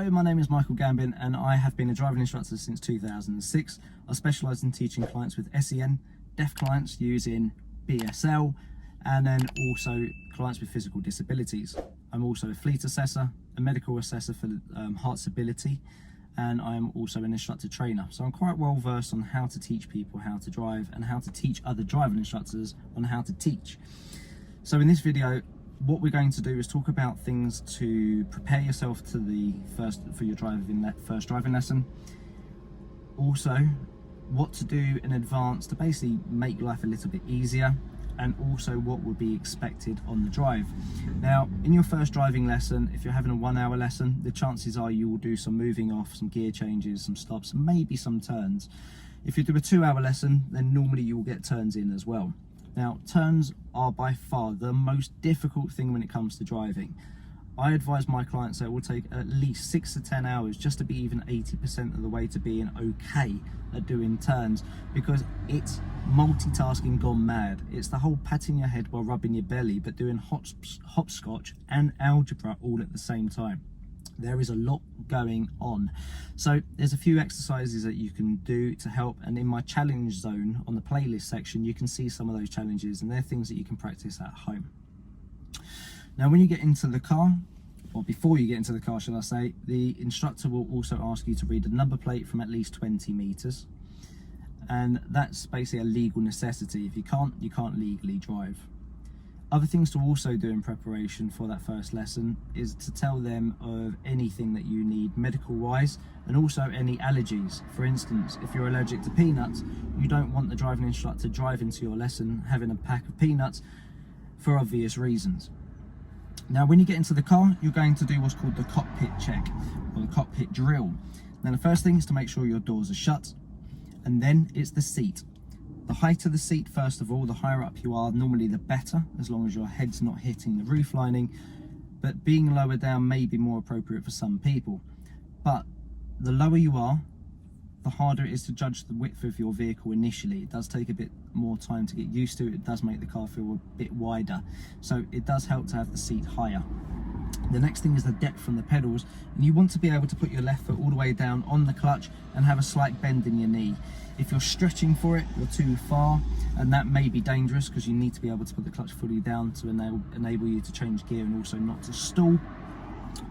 Hello, my name is Michael Gambin and I have been a driving instructor since 2006. I specialise in teaching clients with SEN, deaf clients using BSL, and then also clients with physical disabilities. I'm also a fleet assessor, a medical assessor for heart stability, and I'm also an instructor trainer. So I'm quite well versed on how to teach people how to drive and how to teach other driving instructors on how to teach. So in this video, what we're going to do is talk about things to prepare yourself for your first driving lesson. Also, what to do in advance to basically make life a little bit easier, and also what would be expected on the drive. Now, in your first driving lesson, if you're having a 1 hour lesson, the chances are you will do some moving off, some gear changes, some stops, maybe some turns. If you do a 2 hour lesson, then normally you will get turns in as well. Now, turns are by far the most difficult thing when it comes to driving. I advise my clients that it will take at least 6 to 10 hours just to be even 80% of the way to being okay at doing turns, because it's multitasking gone mad. It's the whole patting your head while rubbing your belly, but doing hopscotch and algebra all at the same time. There is a lot going on. So there's a few exercises that you can do to help, and in my challenge zone on the playlist section you can see some of those challenges, and they're things that you can practice at home. Now, when you get into the car, or before you get into the car shall I say, the instructor will also ask you to read a number plate from at least 20 meters, and that's basically a legal necessity. If you can't legally drive. Other things to also do in preparation for that first lesson is to tell them of anything that you need medical wise, and also any allergies. For instance, if you're allergic to peanuts, you don't want the driving instructor driving to your lesson having a pack of peanuts for obvious reasons. Now, when you get into the car, you're going to do what's called the cockpit check, or the cockpit drill. Now, the first thing is to make sure your doors are shut, and then it's the seat. The height of the seat, first of all, the higher up you are, normally the better, as long as your head's not hitting the roof lining. But being lower down may be more appropriate for some people. But the lower you are, the harder it is to judge the width of your vehicle initially. It does take a bit more time to get used to. It does make the car feel a bit wider. So it does help to have the seat higher. The next thing is the depth from the pedals, and you want to be able to put your left foot all the way down on the clutch and have a slight bend in your knee. If you're stretching for it, you're too far, and that may be dangerous because you need to be able to put the clutch fully down to enable you to change gear and also not to stall.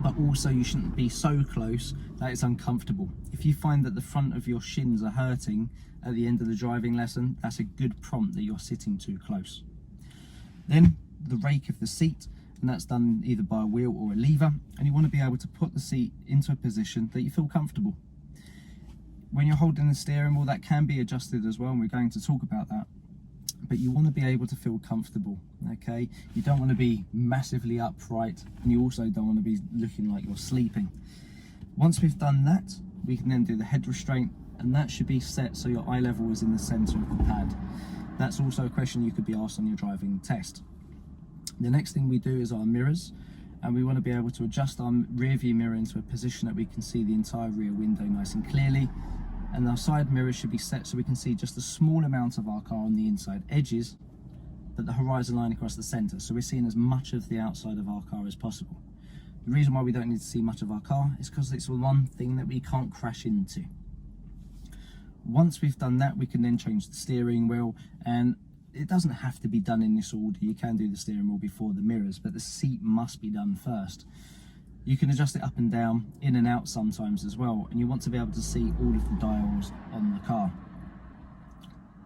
But also you shouldn't be so close that it's uncomfortable. If you find that the front of your shins are hurting at the end of the driving lesson, that's a good prompt that you're sitting too close. Then the rake of the seat, and that's done either by a wheel or a lever, and you want to be able to put the seat into a position that you feel comfortable. When you're holding the steering wheel, that can be adjusted as well, and we're going to talk about that. But you want to be able to feel comfortable, okay? You don't want to be massively upright, and you also don't want to be looking like you're sleeping. Once we've done that, we can then do the head restraint, and that should be set so your eye level is in the center of the pad. That's also a question you could be asked on your driving test. The next thing we do is our mirrors, and we want to be able to adjust our rear view mirror into a position that we can see the entire rear window nice and clearly. And our side mirrors should be set so we can see just a small amount of our car on the inside edges, but the horizon line across the center, so we're seeing as much of the outside of our car as possible. The reason why we don't need to see much of our car is because it's the one thing that we can't crash into. Once we've done that, we can then change the steering wheel, and it doesn't have to be done in this order. You can do the steering wheel before the mirrors, but the seat must be done first. You can adjust it up and down, in and out sometimes as well, and you want to be able to see all of the dials on the car.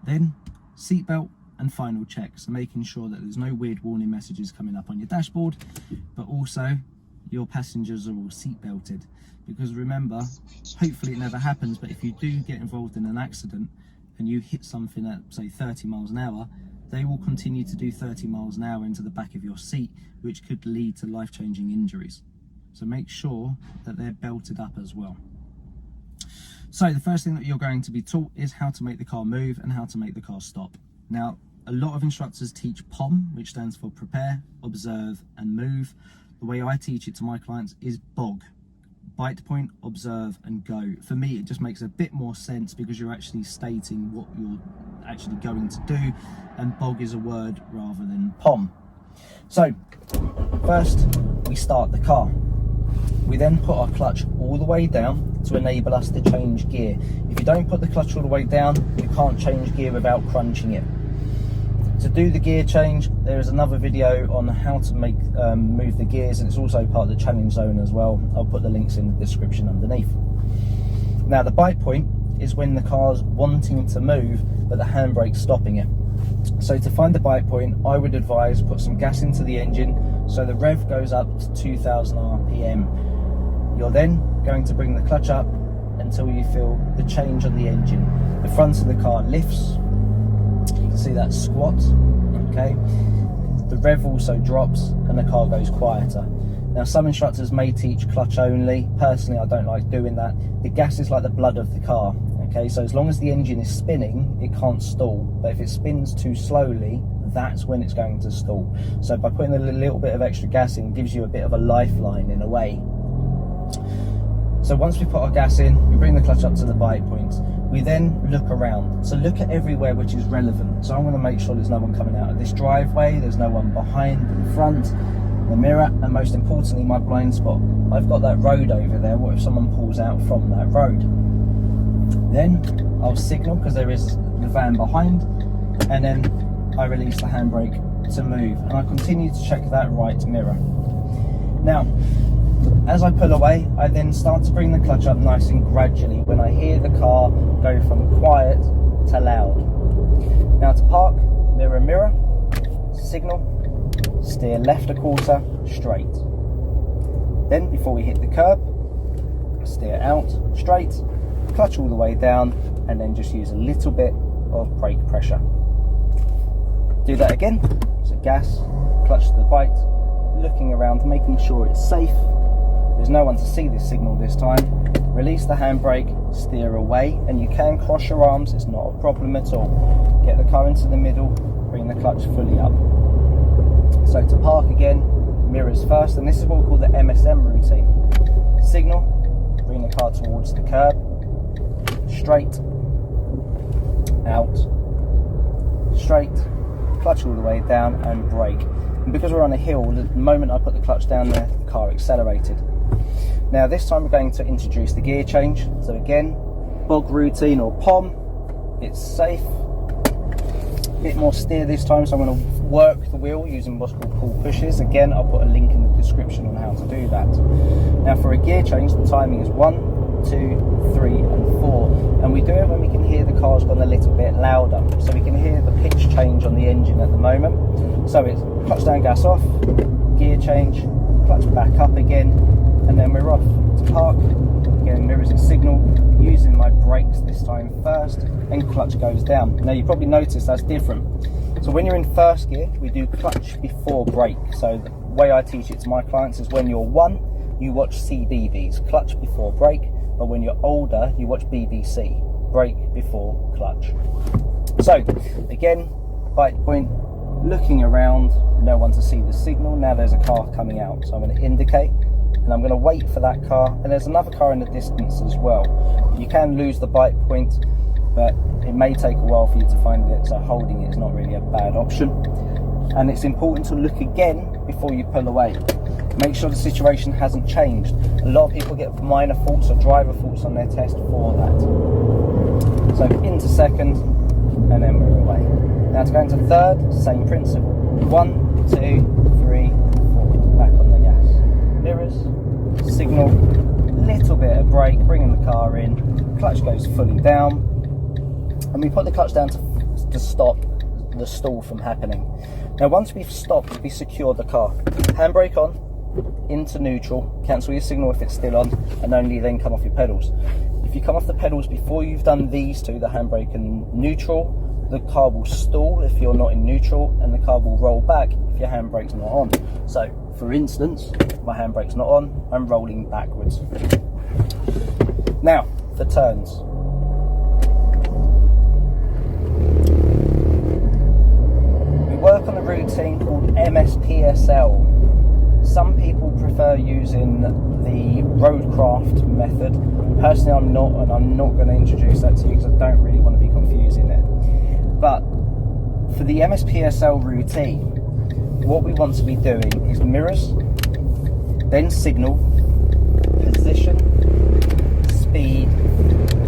Then, seatbelt and final check, so making sure that there's no weird warning messages coming up on your dashboard, but also your passengers are all seat belted. Because remember, hopefully it never happens, but if you do get involved in an accident and you hit something at, say, 30 miles an hour, they will continue to do 30 miles an hour into the back of your seat, which could lead to life-changing injuries. So make sure that they're belted up as well. So the first thing that you're going to be taught is how to make the car move and how to make the car stop. Now, a lot of instructors teach POM, which stands for prepare, observe and move. The way I teach it to my clients is BOG. Bite, point, observe and go. For me, it just makes a bit more sense because you're actually stating what you're actually going to do, and BOG is a word rather than POM. So first we start the car. We then put our clutch all the way down to enable us to change gear. If you don't put the clutch all the way down, you can't change gear without crunching it. To do the gear change, there is another video on how to make move the gears, and it's also part of the challenge zone as well. I'll put the links in the description underneath. Now the bite point is when the car's wanting to move but the handbrake's stopping it. So to find the bite point, I would advise put some gas into the engine so the rev goes up to 2000 RPM. You're then going to bring the clutch up until you feel the change on the engine. The front of the car lifts. You can see that squat, okay? The rev also drops and the car goes quieter. Now some instructors may teach clutch only. Personally, I don't like doing that. The gas is like the blood of the car, okay? So as long as the engine is spinning, it can't stall. But if it spins too slowly, that's when it's going to stall. So by putting a little bit of extra gas in, gives you a bit of a lifeline in a way. So once we put our gas in, we bring the clutch up to the bite point. We then look around. So look at everywhere which is relevant. So I'm going to make sure there's no one coming out of this driveway, there's no one behind, in front, the mirror, and most importantly my blind spot. I've got that road over there. What if someone pulls out from that road? Then I'll signal because there is the van behind, and then I release the handbrake to move, and I continue to check that right mirror. Now as I pull away, I then start to bring the clutch up nice and gradually when I hear the car go from quiet to loud. Now to park, mirror, signal, steer left a quarter, straight. Then before we hit the curb, steer out, straight, clutch all the way down, and then just use a little bit of brake pressure. Do that again, so gas, clutch to the bite, looking around, making sure it's safe. There's no one to see this signal this time. Release the handbrake, steer away, and you can cross your arms, it's not a problem at all. Get the car into the middle, bring the clutch fully up. So to park again, mirrors first, and this is what we call the MSM routine. Signal, bring the car towards the curb, straight, out, straight, clutch all the way down, and brake. And because we're on a hill, the moment I put the clutch down there, the car accelerated. Now this time we're going to introduce the gear change. So again, bog routine or POM, it's safe. A bit more steer this time, so I'm going to work the wheel using what's called pull pushes. Again, I'll put a link in the description on how to do that. Now for a gear change, the timing is 1, 2, 3 and 4, and we do it when we can hear the car's gone a little bit louder, so we can hear the pitch change on the engine at the moment. So it's clutch down, gas off, gear change, clutch back up again, and then we're off. To park, again mirrors and signal, using my brakes this time first, and clutch goes down. Now you probably noticed that's different. So when you're in first gear, we do clutch before brake. So the way I teach it to my clients is when you're 1, you watch CBBS, clutch before brake, but when you're older, you watch BBC, brake before clutch. So again, bite point, looking around, no one to see the signal. Now there's a car coming out, so I'm going to indicate, and I'm going to wait for that car, and there's another car in the distance as well. You can lose the bite point, but it may take a while for you to find it, so holding it is not really a bad option. And it's important to look again before you pull away. Make sure the situation hasn't changed. A lot of people get minor faults or driver faults on their test for that. So into second, and then we're away. Now to go into third, same principle. 1, 2, 3, 4. Back on the gas. Mirrors, signal, little bit of brake, bringing the car in. Clutch goes fully down, and we put the clutch down to stop the stall from happening. Now once we've stopped, we secure the car. Handbrake on, into neutral, cancel your signal if it's still on, and only then come off your pedals. If you come off the pedals before you've done these two, the handbrake and neutral, the car will stall if you're not in neutral, and the car will roll back if your handbrake's not on. So for instance, my handbrake's not on, I'm rolling backwards. Now for turns. We work on a routine called MSPSL. Some people prefer using the roadcraft method. Personally, I'm not, and I'm not going to introduce that to you because I don't really want to be confusing it. But for the MSPSL routine, what we want to be doing is mirrors, then signal,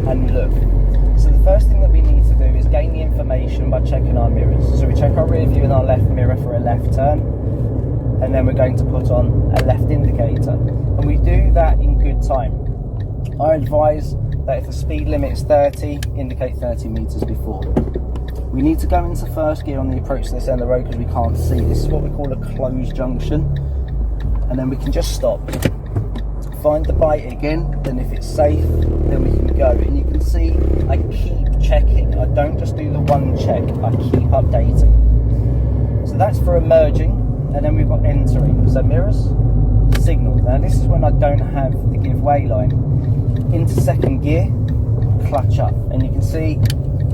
and look. So the first thing that we need to do is gain the information by checking our mirrors. So we check our rear view and our left mirror for a left turn, and then we're going to put on a left indicator. And we do that in good time. I advise that if the speed limit is 30, indicate 30 meters before. We need to go into first gear on the approach to this end of the road because we can't see. This is what we call a closed junction. And then we can just stop. Find the bite again, then if it's safe, then we can go. And you can see I keep checking. I don't just do the one check, I keep updating. So that's for emerging, and then we've got entering. So mirrors, signal. Now this is when I don't have the give way line. Into second gear, clutch up. And you can see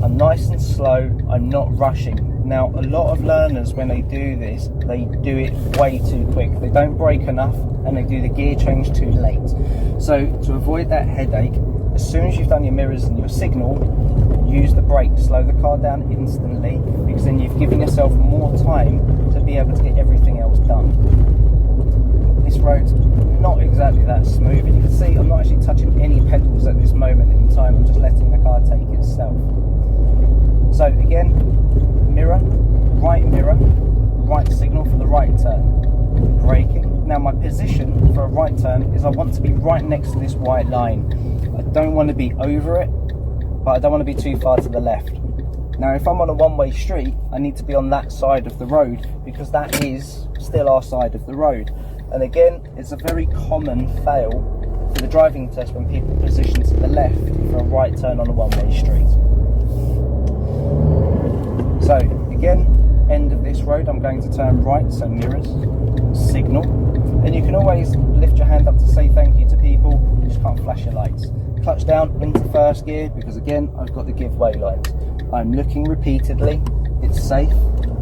I'm nice and slow, I'm not rushing. Now a lot of learners, when they do this, they do it way too quick. They don't brake enough and they do the gear change too late. So to avoid that headache, as soon as you've done your mirrors and your signal, use the brake, slow the car down instantly, because then you've given yourself more time to be able to get everything else done. This road's not exactly that smooth, and you can see I'm not actually touching any pedals at this moment in time. I'm just letting the car take itself. So again, mirror, right signal for the right turn, braking. Now my position for a right turn is I want to be right next to this white line. I don't want to be over it, but I don't want to be too far to the left. Now if I'm on a one-way street, I need to be on that side of the road because that is still our side of the road. And again, it's a very common fail for the driving test when people position to the left for a right turn on a one-way street. So again, end of this road, I'm going to turn right, so mirrors, signal, and you can always lift your hand up to say thank you to people, you just can't flash your lights. Clutch down into first gear, because again, I've got the give way lines. I'm looking repeatedly, it's safe,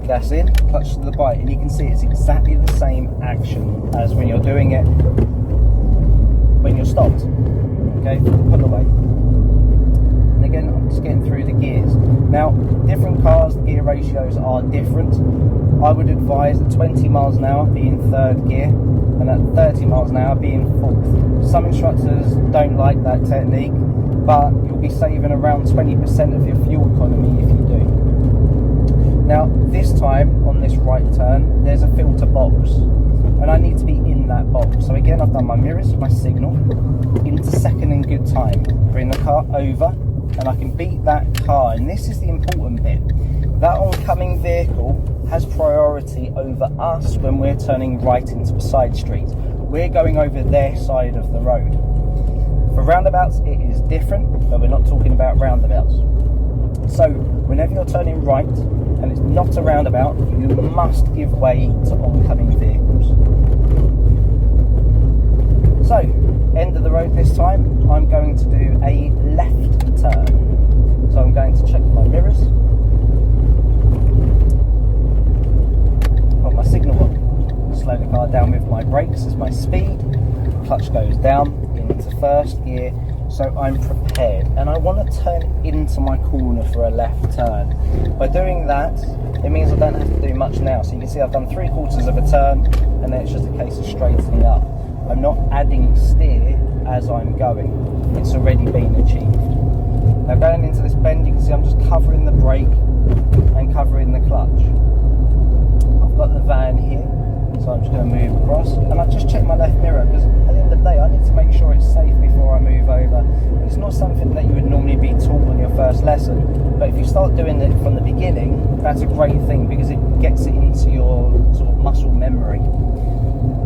gas in, clutch to the bite, and you can see it's exactly the same action as when you're doing it when you're stopped. Okay, pull away. And again, I'm just getting through the gears. Now, different cars, the gear ratios are different. I would advise at 20 miles an hour be in third gear, and at 30 miles an hour be in fourth. Some instructors don't like that technique, but you'll be saving around 20% of your fuel economy if you do. Now, this time on this right turn, there's a filter box, and I need to be in that box. So again, I've done my mirrors, my signal, into second in good time. Bring the car over, and I can beat that car. And this is the important bit. That oncoming vehicle has priority over us when we're turning right into a side street. We're going over their side of the road. For roundabouts, it is different, but we're not talking about roundabouts. So whenever you're turning right and it's not a roundabout, you must give way to oncoming vehicles. So, end of the road this time, I'm going to do a left turn. So I'm going to check my mirrors, put my signal on, slow the car down with my brakes as my speed, clutch goes down into first gear, so I'm prepared. And I want to turn into my corner for a left turn. By doing that, it means I don't have to do much now. So you can see I've done 3/4 of a turn, and then it's just a case of straightening up. I'm not adding steer as I'm going. It's already been achieved. Now going into this bend, you can see I'm just covering the brake and covering the clutch. I've got the van here, so I'm just going to move across, and I just check my left mirror because at the end of the day I need to make sure it's safe before I move over. It's not something that you would normally be taught on your first lesson, but if you start doing it from the beginning, that's a great thing because it gets it into your sort of muscle memory.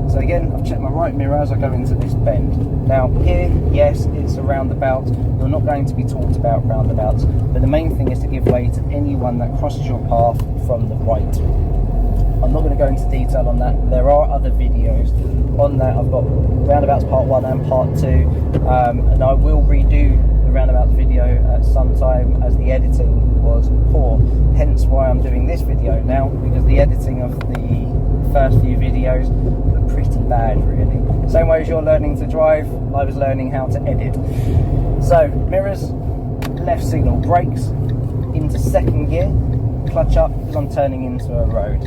So again, I've checked my right mirror as I go into this bend. Now here, yes, it's a roundabout. You're not going to be taught about roundabouts, but the main thing is to give way to anyone that crosses your path from the right. I'm not going to go into detail on that. There are other videos on that. I've got roundabouts part 1 and part 2, and I will redo the roundabouts video at some time as the editing was poor. Hence why I'm doing this video now, because the editing of the first few videos were pretty bad, really. Same way as you're learning to drive, I was learning how to edit. So mirrors, left signal, brakes, into second gear, clutch up because I'm turning into a road.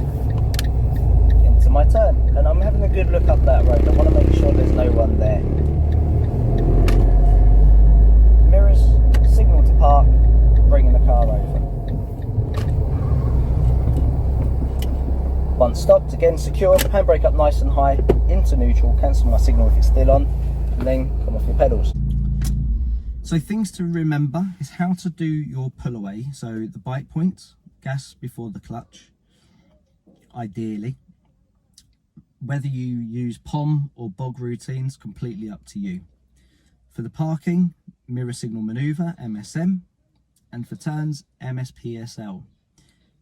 Into my turn, and I'm having a good look up that road. I want to make sure there's no one there. Mirrors, park, bringing the car over. Once stopped, again secure, handbrake up nice and high, into neutral, cancel my signal if it's still on, and then come off your pedals. So things to remember is how to do your pull away. So the bike point, gas before the clutch, ideally. Whether you use POM or bog routines, completely up to you. For the parking, mirror signal maneuver, MSM, and for turns, MSPSL.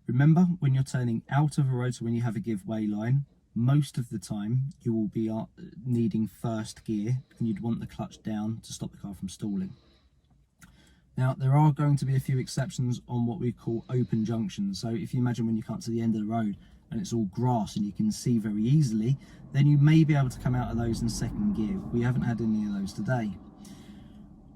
Remember, when you're turning out of a road, so when you have a give-way line, most of the time you will be needing first gear, and you'd want the clutch down to stop the car from stalling. Now, there are going to be a few exceptions on what we call open junctions. So if you imagine when you come to the end of the road and it's all grass and you can see very easily, then you may be able to come out of those in second gear. We haven't had any of those today.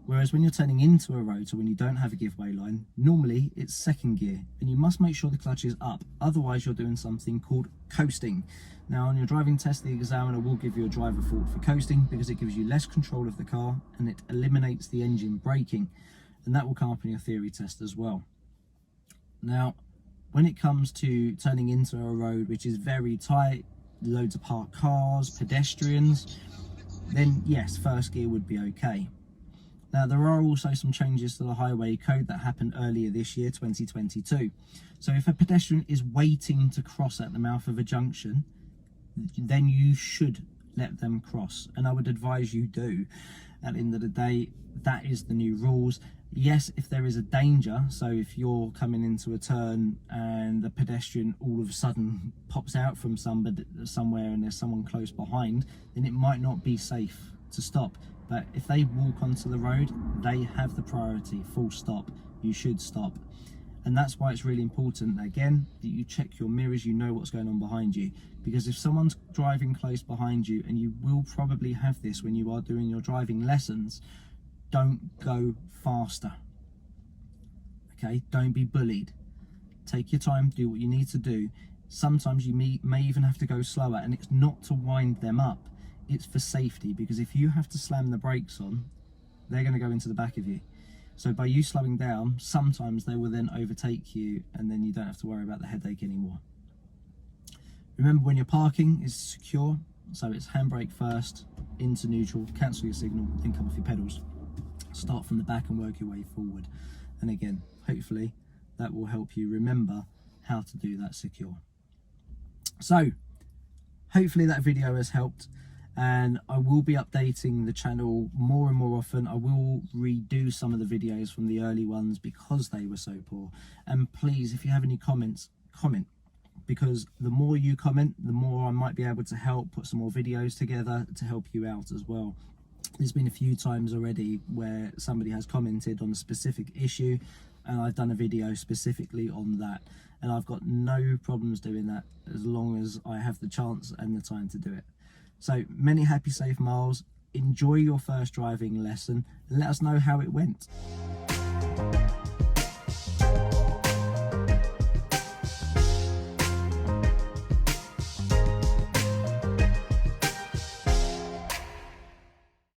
Whereas when you're turning into a road, so when you don't have a give-way line, normally it's second gear, and you must make sure the clutch is up. Otherwise, you're doing something called coasting. Now, on your driving test, the examiner will give you a driver fault for coasting because it gives you less control of the car and it eliminates the engine braking. And that will come up in your theory test as well. Now, when it comes to turning into a road which is very tight, loads of parked cars, pedestrians, then yes, first gear would be okay. Now, there are also some changes to the highway code that happened earlier this year, 2022. So if a pedestrian is waiting to cross at the mouth of a junction, then you should let them cross, and I would advise you do. At the end of the day, that is the new rules. Yes, if there is a danger, so if you're coming into a turn and the pedestrian all of a sudden pops out from somewhere and there's someone close behind, then it might not be safe to stop. But if they walk onto the road, they have the priority, full stop. You should stop. And that's why it's really important, again, that you check your mirrors, you know what's going on behind you. Because if someone's driving close behind you, and you will probably have this when you are doing your driving lessons, don't go faster. Okay, don't be bullied. Take your time, do what you need to do. Sometimes you may even have to go slower, and it's not to wind them up. It's for safety, because if you have to slam the brakes on, they're going to go into the back of you. So by you slowing down, sometimes they will then overtake you, and then you don't have to worry about the headache anymore. Remember, when you're parking, it's secure, so it's handbrake first, into neutral, cancel your signal, then come off your pedals. Start from the back and work your way forward. And again, hopefully that will help you remember how to do that secure. So hopefully that video has helped, and I will be updating the channel more and more often. I will redo some of the videos from the early ones because they were so poor. And please, if you have any comments, comment, because the more you comment, the more I might be able to help put some more videos together to help you out as well. There's been a few times already where somebody has commented on a specific issue and I've done a video specifically on that, and I've got no problems doing that as long as I have the chance and the time to do it. So many happy, safe miles. Enjoy your first driving lesson and let us know how it went.